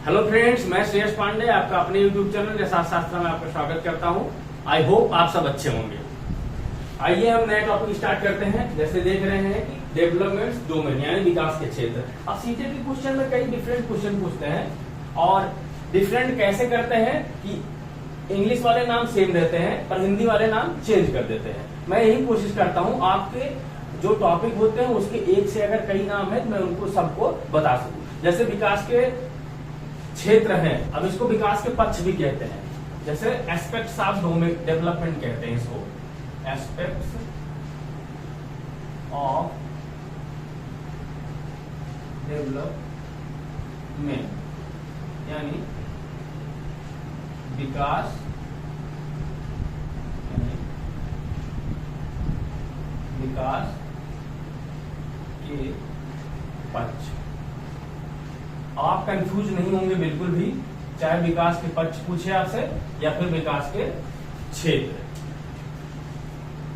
Hello friends, मैं श्रेयस पांडे आपका अपने यूट्यूब चैनल यशास्त्र शास्त्र में आपका स्वागत करता हूं। आई होप आप सब अच्छे होंगे। आइए हम नए टॉपिक स्टार्ट करते हैं। जैसे देख रहे हैं कि डेवलपमेंट डोमेन यानी विकास के क्षेत्र। अब सीटेट के क्वेश्चन में कई डिफरेंट क्वेश्चन पूछते हैं और डिफरेंट कैसे करते हैं कि इंग्लिश वाले नाम सेम रहते हैं पर हिंदी वाले नाम चेंज कर देते हैं। मैं यही कोशिश करता हूँ आपके जो टॉपिक होते हैं उसके एक से अगर कई नाम है तो मैं उनको सबको बता सकूं। जैसे विकास के क्षेत्र हैं, अब इसको विकास के पक्ष भी कहते हैं। जैसे एस्पेक्ट्स ऑफ डेवलपमेंट कहते हैं इसको, एस्पेक्ट्स ऑफ डेवलपमेंट यानी विकास के पक्ष। आप कंफ्यूज नहीं होंगे बिल्कुल भी, चाहे विकास के पक्ष पूछे आपसे या फिर विकास के क्षेत्र।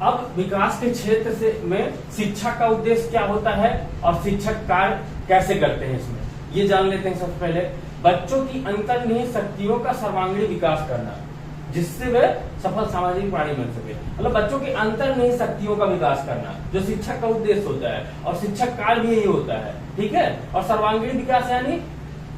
अब विकास के क्षेत्र से में शिक्षा का उद्देश्य क्या होता है और शिक्षक कार्य कैसे करते हैं इसमें ये जान लेते हैं। सबसे पहले बच्चों की अंतर्निहित शक्तियों का सर्वांगीण विकास करना जिससे वे सफल सामाजिक प्राणी बन सके। मतलब बच्चों की अंतर्निहित शक्तियों का विकास करना जो शिक्षक का उद्देश्य होता है और शिक्षक कार्य भी यही होता है, ठीक है। और सर्वांगीण विकास यानी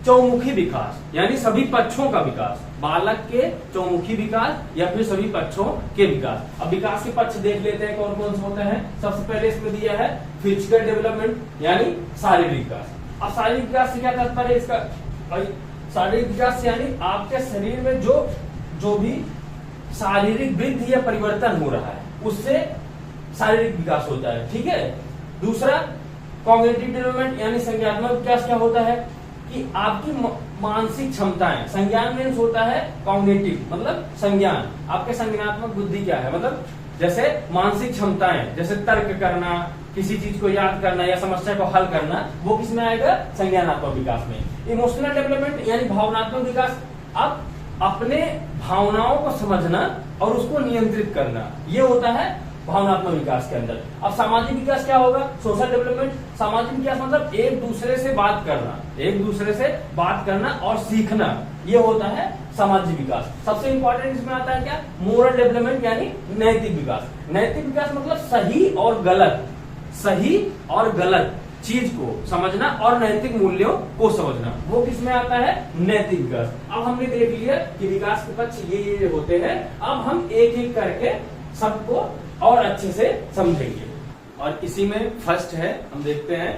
चौमुखी विकास यानी सभी पक्षों का विकास, बालक के चौमुखी विकास या फिर सभी पक्षों के विकास। अब विकास के पक्ष देख लेते हैं कौन कौन से होते हैं। सबसे पहले इसमें दिया है फिजिकल डेवलपमेंट यानी शारीरिक विकास। अब शारीरिक विकास से क्या तात्पर्य है इसका? शारीरिक विकास यानी आपके शरीर में जो भी शारीरिक वृद्धि या परिवर्तन हो रहा है उससे शारीरिक विकास होता है, ठीक है। दूसरा कॉग्निटिव डेवलपमेंट यानी संज्ञानात्मक विकास क्या होता है कि आपकी मानसिक क्षमताएं, संज्ञान मीन्स होता है कॉग्निटिव मतलब संज्ञान, आपके संज्ञानात्मक बुद्धि क्या है मतलब जैसे मानसिक क्षमताएं, जैसे तर्क करना, किसी चीज को याद करना या समस्या को हल करना, वो किसमें आएगा? संज्ञानात्मक विकास में। इमोशनल डेवलपमेंट यानी भावनात्मक विकास, आप अपने भावनाओं को समझना और उसको नियंत्रित करना, ये होता है भावनात्मक विकास के अंदर। अब सामाजिक विकास क्या होगा? Social development. सामाजिक विकास मतलब एक दूसरे से बात करना और सीखना, ये होता है सामाजिक विकास। सबसे इंपॉर्टेंट इसमें आता है क्या? मोरल डेवलपमेंट यानी नैतिक विकास। नैतिक विकास मतलब सही और गलत चीज को समझना और नैतिक मूल्यों को समझना, वो किसमें आता है? नैतिक विकास। अब हमने देख लिया कि विकास के पक्ष ये होते हैं। अब हम एक एक करके सबको और अच्छे से समझेंगे। और इसी में फर्स्ट है, हम देखते हैं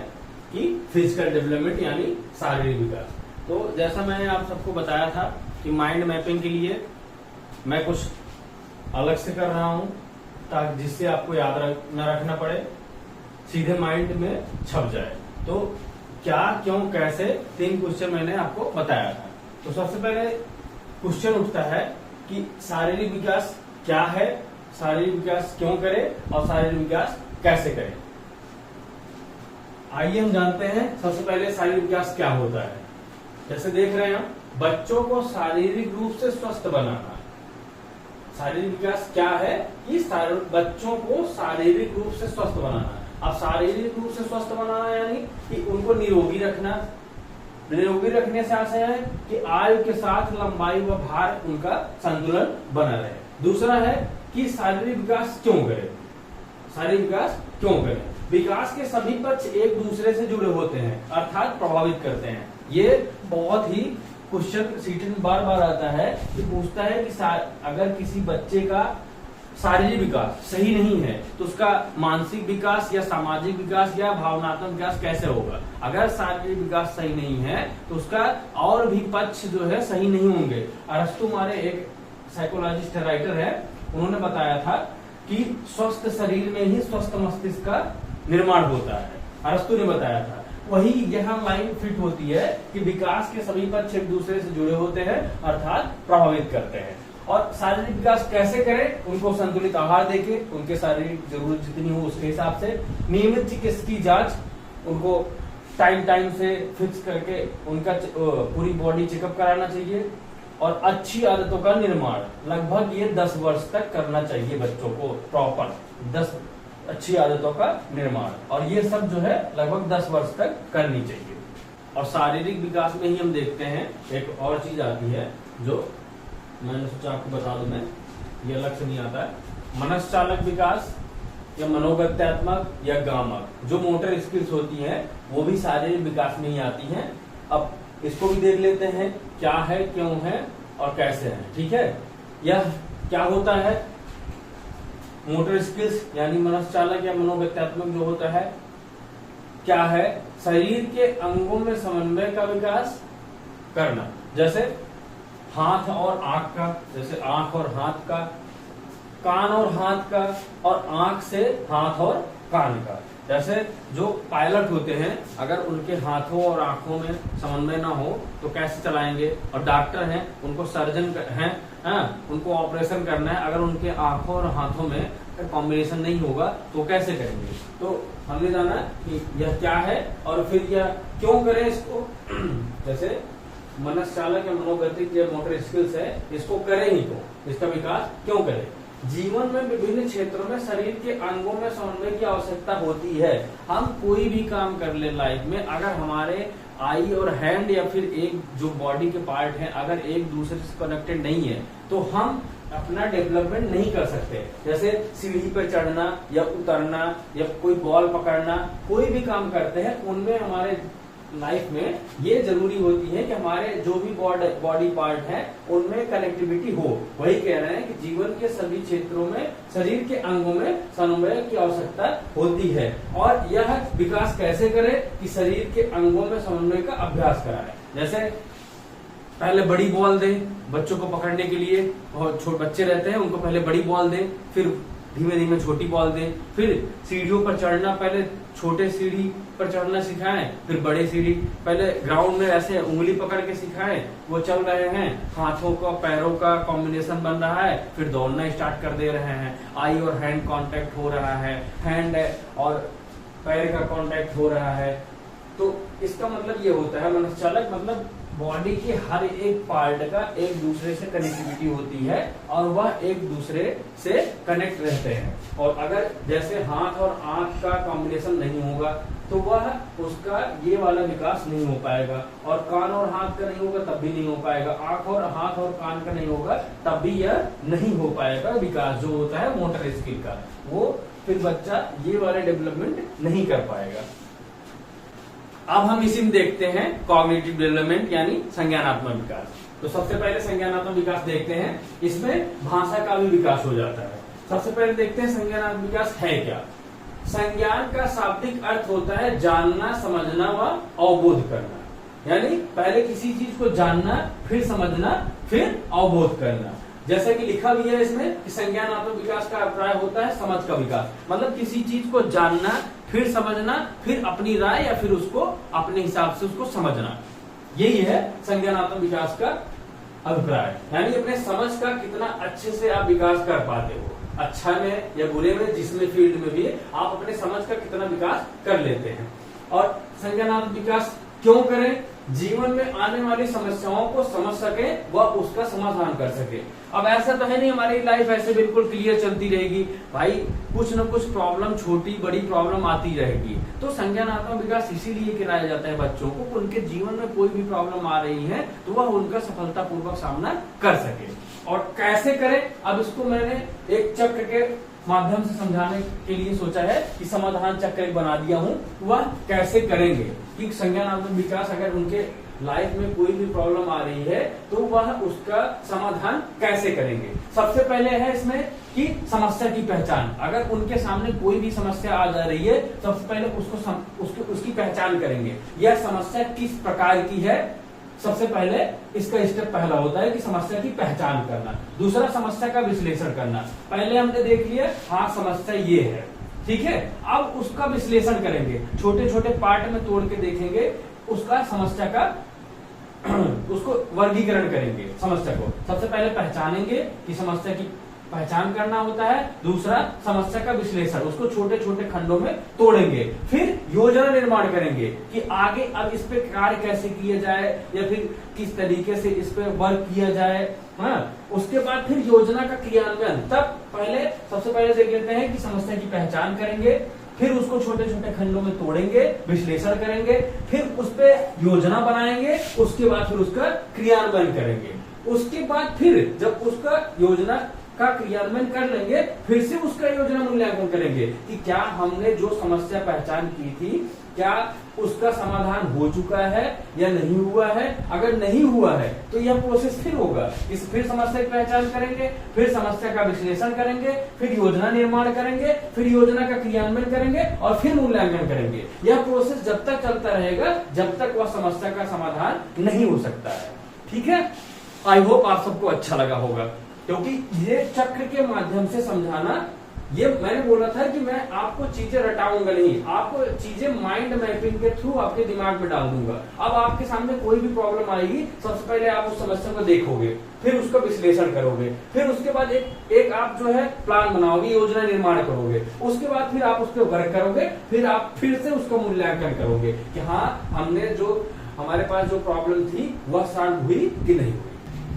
कि फिजिकल डेवलपमेंट यानी शारीरिक विकास। तो जैसा मैंने आप सबको बताया था कि माइंड मैपिंग के लिए मैं कुछ अलग से कर रहा हूं ताकि जिससे आपको याद न रखना पड़े, सीधे माइंड में छप जाए। तो क्या, क्यों, कैसे 3 क्वेश्चन मैंने आपको बताया था। तो सबसे पहले क्वेश्चन उठता है कि शारीरिक विकास क्या है, शारीरिक विकास क्यों करें और शारीरिक विकास कैसे करें। आइए हम जानते हैं सबसे पहले शारीरिक विकास क्या होता है। जैसे देख रहे हैं हम, बच्चों को शारीरिक रूप से स्वस्थ बनाना। शारीरिक विकास क्या है कि बच्चों को शारीरिक रूप से स्वस्थ बनाना। अब शारीरिक रूप से स्वस्थ बनाना यानी कि उनको निरोगी रखना। निरोगी रखने से आशय है कि आयु के साथ लंबाई व भार उनका संतुलन बना रहे। दूसरा है कि शारीरिक विकास क्यों करें। शारीरिक विकास क्यों करें? विकास के सभी पक्ष एक दूसरे से जुड़े होते हैं अर्थात प्रभावित करते हैं। ये बहुत ही क्वेश्चन सीटेट में बार बार आता है कि पूछता है कि अगर किसी बच्चे का शारीरिक विकास सही नहीं है तो उसका मानसिक विकास या सामाजिक विकास या भावनात्मक विकास कैसे होगा। अगर शारीरिक विकास सही नहीं है तो उसका और भी पक्ष जो है सही नहीं होंगे। अरस्तु हमारे एक साइकोलॉजिस्ट राइटर है, उन्होंने बताया था कि स्वस्थ शरीर में ही स्वस्थ मस्तिष्क का निर्माण होता है। अरस्तु ने बताया था। वही यह लाइन फिट होती है कि विकास के सभी पक्ष एक दूसरे से जुड़े होते हैं अर्थात प्रभावित करते हैं। और शारीरिक विकास कैसे करें? उनको संतुलित आहार देके, उनके शारीरिक जरूरत जितनी हो उसके हिसाब से, नियमित चिकित्सा की जांच, उनको टाइम से फिक्स करके उनका पूरी बॉडी चेकअप कराना चाहिए। और अच्छी आदतों का निर्माण लगभग ये 10 वर्ष तक करना चाहिए बच्चों को, प्रॉपर 10 अच्छी आदतों का निर्माण, और ये सब जो है लगभग 10 वर्ष तक करनी चाहिए। और शारीरिक विकास में ही हम देखते हैं एक और चीज आती है जो मैंने सोचा आपको बता दूं मैं, ये अलग से नहीं आता है। मनश्चालक विकास या मनोगत्यात्मक या गामक, जो मोटर स्किल्स होती है वो भी शारीरिक विकास में ही आती हैं। अब इसको भी देख लेते हैं क्या है, क्यों है और कैसे है। ठीक है, यह क्या होता है? मोटर स्किल्स यानी मनश्चालक या मनोगत्यात्मक जो होता है क्या है? शरीर के अंगों में समन्वय का विकास करना, जैसे हाथ और आंख का, जैसे आंख और हाथ का, कान और हाथ का, और आंख से हाथ और कान का। जैसे जो पायलट होते हैं अगर उनके हाथों और आंखों में समन्वय ना हो तो कैसे चलाएंगे, और डॉक्टर हैं उनको सर्जन हैं, उनको ऑपरेशन करना है, अगर उनके आंखों और हाथों में कॉम्बिनेशन नहीं होगा तो कैसे करेंगे। तो हमने जाना कि यह क्या है और फिर यह क्यों करें इसको। जैसे मनश्चालक या मनोगतिक जो मोटर स्किल्स है इसको करें ही तो, इसका विकास क्यों करें। जीवन में विभिन्न क्षेत्रों में शरीर के अंगों में समन्वय की आवश्यकता होती है। हम कोई भी काम कर ले लाइफ में, अगर हमारे आई और हैंड या फिर एक जो बॉडी के पार्ट है अगर एक दूसरे से कनेक्टेड नहीं है तो हम अपना डेवलपमेंट नहीं कर सकते। जैसे सीढ़ी पर चढ़ना या उतरना या कोई बॉल पकड़ना, कोई भी काम करते हैं उनमें हमारे लाइफ में ये जरूरी होती है कि हमारे जो भी बॉडी पार्ट है उनमें कनेक्टिविटी हो। वही कह रहे हैं कि जीवन के सभी क्षेत्रों में शरीर के अंगों में समन्वय की आवश्यकता होती है। और यह विकास कैसे करे कि शरीर के अंगों में समन्वय का अभ्यास कराए। जैसे पहले बड़ी बॉल दें बच्चों को पकड़ने के लिए, और छोटे बच्चे रहते हैं उनको पहले बड़ी बॉल दें, फिर धीमे धीमे छोटी बॉल दें, फिर सीढ़ियों पर चढ़ना पहले छोटे सीढ़ी पर चढ़ना सिखाएं, फिर बड़े सीढ़ी, पहले ग्राउंड में ऐसे उंगली पकड़ के सिखाएं, वो चल रहे हैं, हाथों का पैरों का कॉम्बिनेशन बन रहा है, फिर दौड़ना स्टार्ट कर दे रहे हैं, आई और हैंड कांटेक्ट हो रहा है, हैंड और पैर का कांटेक्ट हो रहा है। तो इसका मतलब ये होता है मनश्चालक मतलब बॉडी के हर एक पार्ट का एक दूसरे से कनेक्टिविटी होती है और वह एक दूसरे से कनेक्ट रहते हैं। और अगर जैसे हाथ और आंख का कॉम्बिनेशन नहीं होगा तो वह उसका ये वाला विकास नहीं हो पाएगा, और कान और हाथ का नहीं होगा तब भी नहीं हो पाएगा, आंख और हाथ और कान का नहीं होगा तब भी यह नहीं हो पाएगा विकास जो होता है मोटर स्किल का, वो फिर बच्चा ये वाला डेवलपमेंट नहीं कर पाएगा। अब हम इसी में देखते हैं कॉग्निटिव डेवलपमेंट यानी संज्ञानात्मक विकास। तो सबसे पहले संज्ञानात्मक विकास देखते हैं, इसमें भाषा का भी विकास हो जाता है। सबसे पहले देखते हैं संज्ञानात्मक विकास है क्या। संज्ञान का शाब्दिक अर्थ होता है जानना, समझना व अवबोध करना। यानी पहले किसी चीज को जानना, फिर समझना, फिर अवबोध करना। जैसा कि लिखा भी है इसमें कि संज्ञानात्मक विकास का अभिप्राय होता है समझ का विकास, मतलब किसी चीज को जानना, फिर समझना, फिर अपनी राय या फिर उसको अपने हिसाब से उसको समझना। यही है संज्ञानात्मक विकास का अभिप्राय। यानी अपने समझ का कितना अच्छे से आप विकास कर पाते हो, अच्छा में या बुरे में, जिसमें फील्ड में भी आप अपने समझ का कितना विकास कर लेते हैं। और संज्ञानात्मक विकास क्यों करें? जीवन में आने वाली समस्याओं को समझ सके व उसका समाधान कर सके। अब ऐसा तो है नहीं हमारी लाइफ ऐसे बिल्कुल क्लियर चलती रहेगी भाई, कुछ न कुछ प्रॉब्लम, छोटी बड़ी प्रॉब्लम आती रहेगी। तो संज्ञानात्मक विकास इसीलिए कराया जाता है बच्चों को, उनके जीवन में कोई भी प्रॉब्लम आ रही है तो वह उनका सफलतापूर्वक सामना कर सके। और कैसे करें, अब इसको मैंने एक चक्र के माध्यम से समझाने के लिए सोचा है कि समाधान चक्र बना दिया हूं। वह कैसे करेंगे कि संज्ञानात्मक विकास अगर उनके लाइफ में कोई भी प्रॉब्लम आ रही है तो वह उसका समाधान कैसे करेंगे। सबसे पहले है इसमें कि समस्या की पहचान। अगर उनके सामने कोई भी समस्या आ जा रही है सबसे पहले उसकी पहचान करेंगे, यह समस्या किस प्रकार की है। सबसे पहले इसका स्टेप पहला होता है कि समस्या की पहचान करना। दूसरा समस्या का विश्लेषण करना। पहले हमने देख लिया हाँ समस्या ये है, ठीक है, अब उसका विश्लेषण करेंगे, छोटे छोटे पार्ट में तोड़ के देखेंगे, उसका समस्या का उसको वर्गीकरण करेंगे। समस्या को सबसे पहले पहचानेंगे कि समस्या की पहचान करना होता है, दूसरा समस्या का विश्लेषण, उसको छोटे छोटे खंडों में तोड़ेंगे, फिर योजना निर्माण करेंगे कि आगे अब इस पे कार्य कैसे किया जाए या फिर किस तरीके से इस पे वर्क किया जाए। हाँ, उसके बाद फिर योजना का क्रियान्वयन। तब पहले सबसे पहले देख लेते हैं कि समस्या की पहचान करेंगे, फिर उसको छोटे छोटे खंडों में तोड़ेंगे, विश्लेषण करेंगे, फिर उस पे योजना बनाएंगे, उसके बाद फिर उसका क्रियान्वयन करेंगे। उसके बाद फिर जब उसका योजना का क्रियान्वयन कर लेंगे, फिर से उसका योजना मूल्यांकन करेंगे कि क्या हमने जो समस्या पहचान की थी, क्या उसका समाधान हो चुका है या नहीं हुआ है। अगर नहीं हुआ है तो यह प्रोसेस फिर होगा, फिर समस्या की पहचान करेंगे, फिर समस्या का विश्लेषण करेंगे, फिर योजना निर्माण करेंगे, फिर योजना का क्रियान्वयन करेंगे और फिर मूल्यांकन करेंगे। यह प्रोसेस जब तक चलता रहेगा जब तक वह समस्या का समाधान नहीं हो सकता है। ठीक है, आई होप आप सबको अच्छा लगा होगा, क्योंकि ये चक्र के माध्यम से समझाना, ये मैंने बोला था कि मैं आपको चीजें रटाऊंगा नहीं, आपको चीजें माइंड मैपिंग के थ्रू आपके दिमाग में डाल दूंगा। अब आपके सामने कोई भी प्रॉब्लम आएगी, सबसे पहले आप उस समस्या को देखोगे, फिर उसका विश्लेषण करोगे, फिर उसके बाद एक आप जो है प्लान बनाओगे, योजना निर्माण करोगे, उसके बाद फिर आप उस पर वर्क करोगे, फिर आप फिर से उसका मूल्यांकन करोगे कि हाँ हमने जो हमारे पास जो प्रॉब्लम थी वह सॉल्व हुई कि नहीं हुई।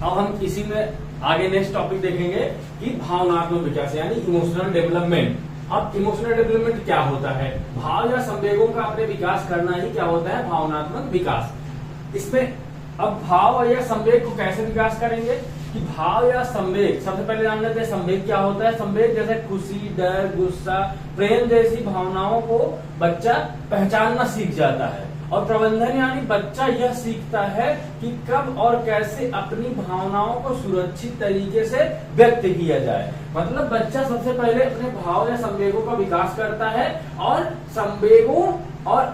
अब हम इसी में आगे नेक्स्ट टॉपिक देखेंगे कि भावनात्मक विकास यानी इमोशनल डेवलपमेंट। अब इमोशनल डेवलपमेंट क्या होता है? भाव या संवेगों का अपने विकास करना ही क्या होता है? भावनात्मक विकास। इसमें अब भाव या संवेग को कैसे विकास करेंगे कि भाव या संवेग, सबसे पहले जान लेते हैं संवेग क्या होता है। संवेग जैसे खुशी, डर, गुस्सा, प्रेम जैसी भावनाओं को बच्चा पहचानना सीख जाता है। और प्रबंधन यानी बच्चा यह सीखता है कि कब और कैसे अपनी भावनाओं को सुरक्षित तरीके से व्यक्त किया जाए। मतलब बच्चा सबसे पहले अपने भाव या संवेगों का विकास करता है और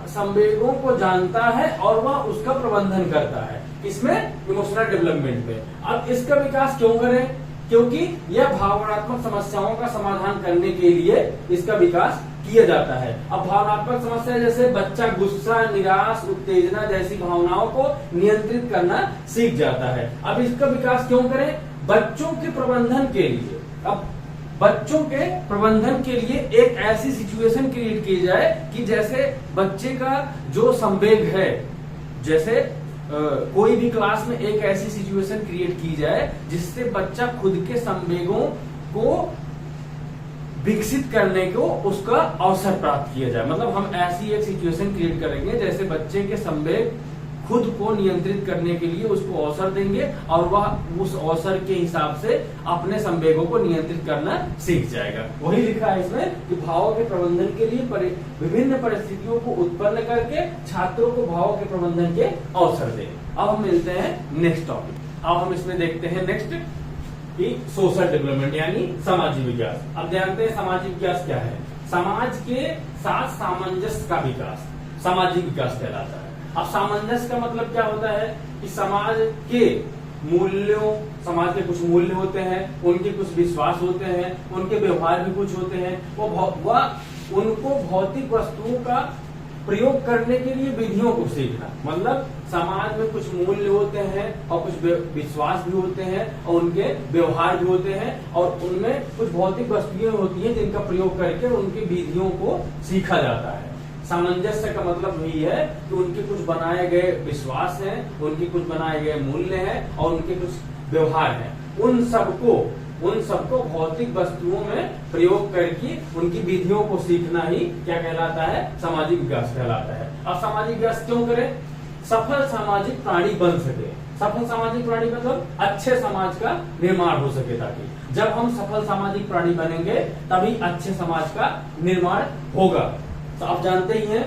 संवेगों को जानता है और वह उसका प्रबंधन करता है। इसमें इमोशनल डेवलपमेंट में अब इसका विकास क्यों करें? क्योंकि यह भावनात्मक समस्याओं का समाधान करने के लिए इसका विकास किया जाता है। अब भावनात्मक समस्या जैसे बच्चा गुस्सा, निराश, उत्तेजना जैसी भावनाओं को नियंत्रित करना सीख जाता है। अब इसका विकास क्यों करें? बच्चों के प्रबंधन के लिए। अब बच्चों के प्रबंधन के लिए एक ऐसी सिचुएशन क्रिएट की जाए कि जैसे बच्चे का जो संवेग है, जैसे कोई भी क्लास में एक ऐसी सिचुएशन क्रिएट की जाए जिससे बच्चा खुद के संवेगों को विकसित करने को उसका अवसर प्राप्त किया जाए। मतलब हम ऐसी एक सिचुएशन क्रिएट करेंगे जैसे बच्चे के संवेग खुद को नियंत्रित करने के लिए उसको अवसर देंगे और वह उस अवसर के हिसाब से अपने संवेगों को नियंत्रित करना सीख जाएगा। वही लिखा है इसमें कि भावों के प्रबंधन के लिए विभिन्न परिस्थितियों को उत्पन्न करके छात्रों को भावों के प्रबंधन के अवसर दें। अब हम मिलते हैं नेक्स्ट टॉपिक। अब हम इसमें देखते हैं नेक्स्ट कि सोशल डेवलपमेंट यानी सामाजिक विकास। अब जानते हैं सामाजिक विकास क्या है। समाज के साथ सामंजस्य का विकास सामाजिक विकास कहलाता है। अब सामंजस्य का मतलब क्या होता है कि समाज के मूल्यों, समाज के कुछ मूल्य होते हैं, उनके कुछ विश्वास होते हैं, उनके व्यवहार भी कुछ होते हैं, उनको भौतिक वस्तुओं का प्रयोग करने के लिए विधियों को सीखना। मतलब समाज में कुछ मूल्य होते हैं और कुछ विश्वास भी होते हैं और उनके व्यवहार भी होते हैं और उनमें कुछ भौतिक वस्तुएं होती हैं जिनका प्रयोग करके उनकी विधियों को सीखा जाता है। सामंजस्य का मतलब यही है कि उनके कुछ बनाए गए विश्वास हैं, उनके कुछ बनाए गए मूल्य हैं और उनके कुछ व्यवहार हैं। उन सबको भौतिक वस्तुओं में प्रयोग करके उनकी विधियों को सीखना ही क्या कहलाता है? सामाजिक विकास कहलाता है। अब सामाजिक विकास क्यों करें? सफल सामाजिक प्राणी बन सके। सफल सामाजिक प्राणी मतलब अच्छे समाज का निर्माण हो सके, ताकि जब हम सफल सामाजिक प्राणी बनेंगे तभी अच्छे समाज का निर्माण होगा। तो आप जानते ही हैं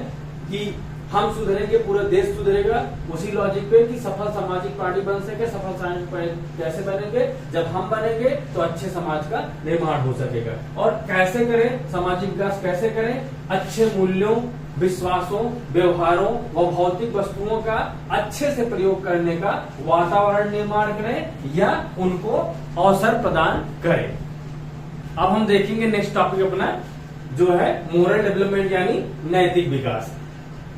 कि हम सुधरेंगे पूरा देश सुधरेगा। उसी लॉजिक पे कि सफल सामाजिक प्राणी बन सके, सफल सामाजिक प्राणी कैसे बनेंगे? जब हम बनेंगे तो अच्छे समाज का निर्माण हो सकेगा। और कैसे करें सामाजिक विकास? कैसे करें? अच्छे मूल्यों, विश्वासों, व्यवहारों व भौतिक वस्तुओं का अच्छे से प्रयोग करने का वातावरण निर्माण करें या उनको अवसर प्रदान करें। अब हम देखेंगे नेक्स्ट टॉपिक अपना जो है मोरल डेवलपमेंट यानी नैतिक विकास।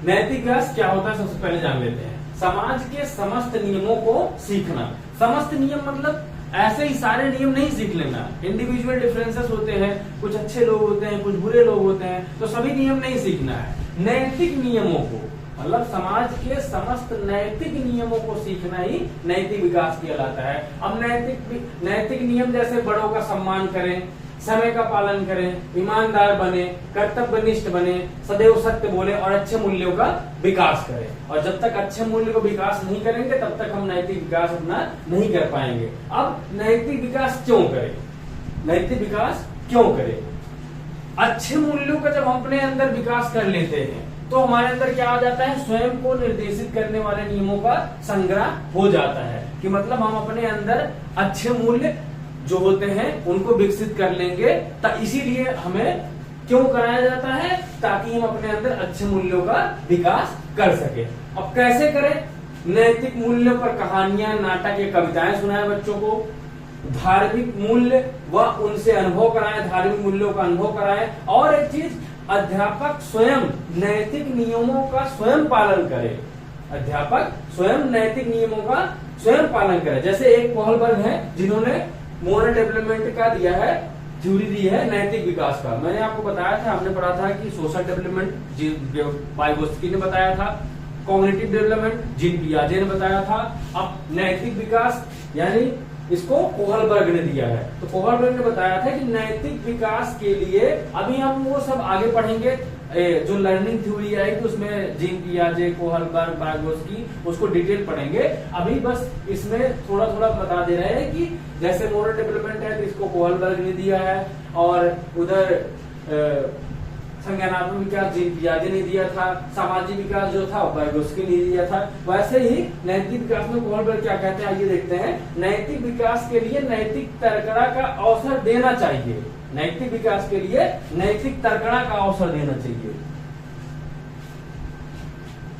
नैतिक विकास क्या होता है सबसे पहले जान लेते हैं। समाज के समस्त नियमों को सीखना। समस्त नियम मतलब ऐसे ही सारे नियम नहीं सीख लेना। इंडिविजुअल डिफरेंसेस होते हैं, कुछ अच्छे लोग होते हैं, कुछ बुरे लोग होते हैं, तो सभी नियम नहीं सीखना है। नैतिक नियमों को मतलब समाज के समस्त नैतिक नियमों को सीखना ही नैतिक विकास कहलाता है। अब नैतिक नियम जैसे बड़ों का सम्मान करें, समय का पालन करें, ईमानदार बने, कर्तव्यनिष्ठ बने, सदैव सत्य बोले और अच्छे मूल्यों का विकास करें। और जब तक अच्छे मूल्य को विकास नहीं करेंगे तब तक हम नैतिक विकास अपना नहीं कर पाएंगे। अब नैतिक विकास क्यों करें? नैतिक विकास क्यों करें? अच्छे मूल्यों का जब हम अपने अंदर विकास कर लेते हैं तो हमारे अंदर क्या आ जाता है, स्वयं को निर्देशित करने वाले नियमों का संग्रह हो जाता है। कि मतलब हम अपने अंदर अच्छे मूल्य जो होते हैं उनको विकसित कर लेंगे। इसीलिए हमें क्यों कराया जाता है? ताकि हम अपने अंदर अच्छे मूल्यों का विकास कर सके। अब कैसे करें? नैतिक मूल्यों पर कहानियां, नाटक या कविताएं सुनाएं बच्चों को, धार्मिक मूल्य व उनसे अनुभव कराएं, धार्मिक मूल्यों का अनुभव कराएं। और एक चीज, अध्यापक स्वयं नैतिक नियमों का स्वयं पालन करे। अध्यापक स्वयं नैतिक नियमों का स्वयं पालन करे। जैसे एक कोहलबर्ग है जिन्होंने मोरल डेवलपमेंट का दिया है, थ्योरी दी है नैतिक विकास का। मैंने आपको बताया था, हमने पढ़ा था कि सोशल डेवलपमेंट वाइगोत्स्की ने बताया था, कॉग्निटिव डेवलपमेंट जीन पियाजे ने बताया था। अब नैतिक विकास यानी इसको कोहलबर्ग ने दिया है। तो कोहलबर्ग ने बताया था कि नैतिक विकास के लिए, अभी हम वो सब आगे पढ़ेंगे, जो लर्निंग थ्योरी आएगी उसमें जीन पियाजे, कोहलबर्ग, वाइगोत्स्की, उसको डिटेल पढ़ेंगे। अभी बस इसमें थोड़ा थोड़ा बता दे रहे हैं कि जैसे मोरल डेवलपमेंट है तो इसको कोहलबर्ग ने दिया है, और उधर संज्ञानात्मक विकास जीन पियाजे ने दिया था, सामाजिक विकास जो था वाइगोत्स्की ने दिया था। वैसे ही नैतिक विकास में कोहलबर्ग क्या कहते हैं, आइए देखते हैं। नैतिक विकास के लिए नैतिक तर्कणा का अवसर देना चाहिए। नैतिक विकास के लिए नैतिक तर्कणा का अवसर देना चाहिए,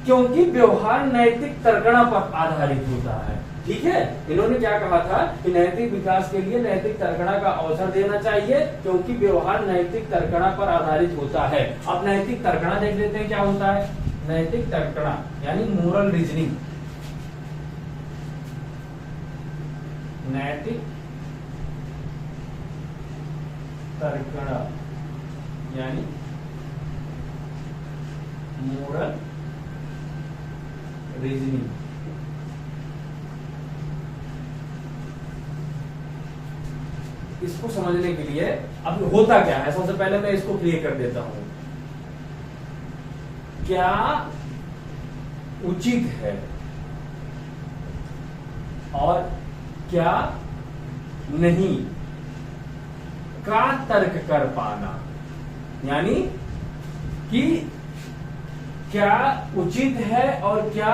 क्योंकि व्यवहार नैतिक तर्कणा पर आधारित होता है। ठीक है, इन्होंने क्या कहा था कि नैतिक विकास के लिए नैतिक तर्कणा का अवसर देना चाहिए, क्योंकि व्यवहार नैतिक तर्कणा पर आधारित होता है। अब नैतिक तर्कणा देख लेते हैं क्या होता है। नैतिक तर्कणा यानी मोरल रीजनिंग। नैतिक तर्कणा यानी मोरल रीजनिंग। इसको समझने के लिए अब होता क्या है, सबसे पहले मैं इसको क्लियर कर देता हूं। क्या उचित है और क्या नहीं का तर्क कर पाना, यानी कि क्या उचित है और क्या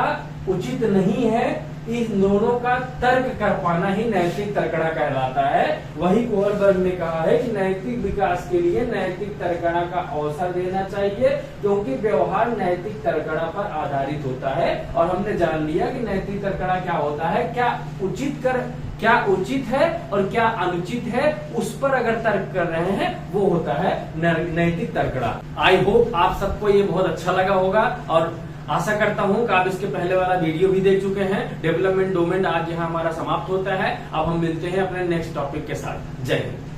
उचित नहीं है, इन दोनों का तर्क कर पाना ही नैतिक तर्कणा कहलाता है। वही कोहलबर्ग ने कहा है कि नैतिक विकास के लिए नैतिक तर्कणा का अवसर देना चाहिए, क्योंकि व्यवहार नैतिक तर्कणा पर आधारित होता है। और हमने जान लिया कि नैतिक तर्कणा क्या होता है, क्या उचित है और क्या अनुचित है, उस पर अगर तर्क कर रहे हैं वो होता है नैतिक तर्कणा। आई होप आप सबको ये बहुत अच्छा लगा होगा, और आशा करता हूं कि आप इसके पहले वाला वीडियो भी देख चुके हैं। डेवलपमेंट डोमेन आज यहाँ हमारा समाप्त होता है। अब हम मिलते हैं अपने नेक्स्ट टॉपिक के साथ। जय हिंद।